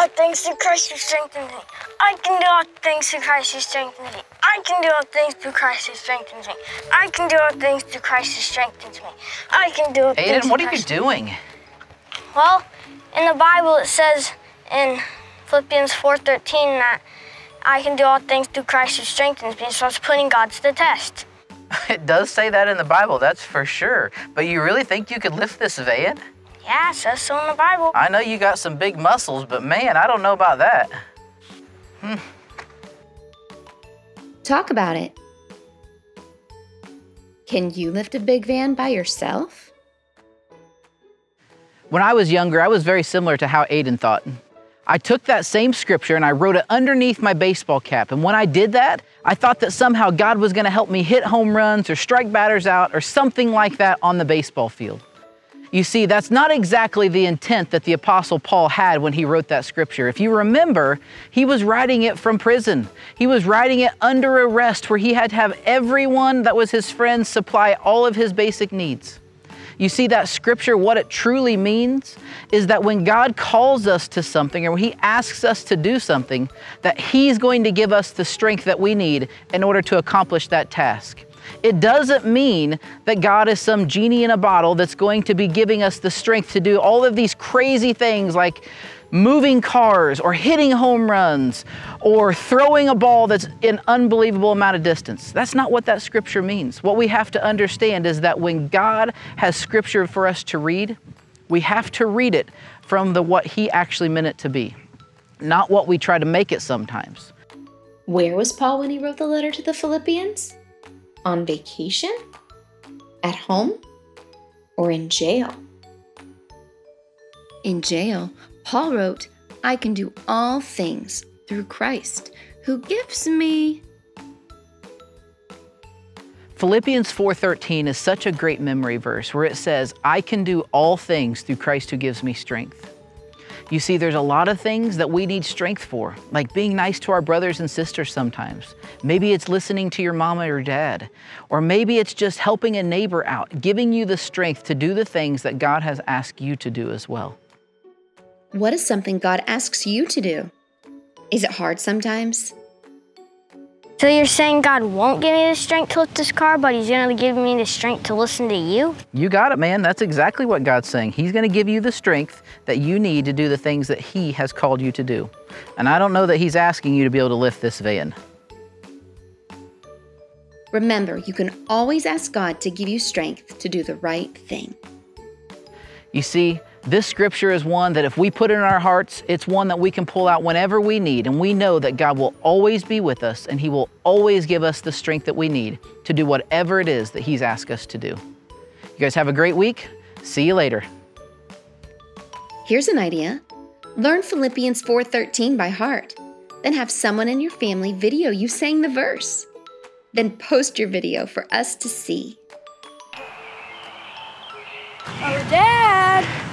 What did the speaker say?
all things through Christ who strengthens me. I can do all things through Christ who strengthens me. I can do all things through Christ who strengthens me. I can do all things through Christ who strengthens me. I can do all things. Ayden, what are you doing? Well, in the Bible it says in Philippians 4:13 that I can do all things through Christ who strengthens me, so I was putting God to the test. It does say that in the Bible, that's for sure. But you really think you could lift this van? Yeah, it says so in the Bible. I know you got some big muscles, but man, I don't know about that. Talk about it. Can you lift a big van by yourself? When I was younger, I was very similar to how Ayden thought. I took that same scripture and I wrote it underneath my baseball cap. And when I did that, I thought that somehow God was going to help me hit home runs or strike batters out or something like that on the baseball field. You see, that's not exactly the intent that the Apostle Paul had when he wrote that scripture. If you remember, he was writing it from prison. He was writing it under arrest where he had to have everyone that was his friends supply all of his basic needs. You see, that scripture, what it truly means is that when God calls us to something or when he asks us to do something, that he's going to give us the strength that we need in order to accomplish that task. It doesn't mean that God is some genie in a bottle that's going to be giving us the strength to do all of these crazy things like moving cars or hitting home runs or throwing a ball that's an unbelievable amount of distance. That's not what that scripture means. What we have to understand is that when God has scripture for us to read, we have to read it from what he actually meant it to be, not what we try to make it sometimes. Where was Paul when he wrote the letter to the Philippians? On vacation? At home? Or in jail? In jail, Paul wrote, I can do all things through Christ, who gives me... Philippians 4:13 is such a great memory verse where it says, I can do all things through Christ who gives me strength. You see, there's a lot of things that we need strength for, like being nice to our brothers and sisters sometimes. Maybe it's listening to your mama or dad, or maybe it's just helping a neighbor out, giving you the strength to do the things that God has asked you to do as well. What is something God asks you to do? Is it hard sometimes? So you're saying God won't give me the strength to lift this car, but he's going to give me the strength to listen to you? You got it, man. That's exactly what God's saying. He's going to give you the strength that you need to do the things that he has called you to do. And I don't know that he's asking you to be able to lift this van. Remember, you can always ask God to give you strength to do the right thing. You see, this scripture is one that if we put it in our hearts, it's one that we can pull out whenever we need. And we know that God will always be with us and he will always give us the strength that we need to do whatever it is that he's asked us to do. You guys have a great week. See you later. Here's an idea. Learn Philippians 4:13 by heart. Then have someone in your family video you saying the verse. Then post your video for us to see. Oh, Dad!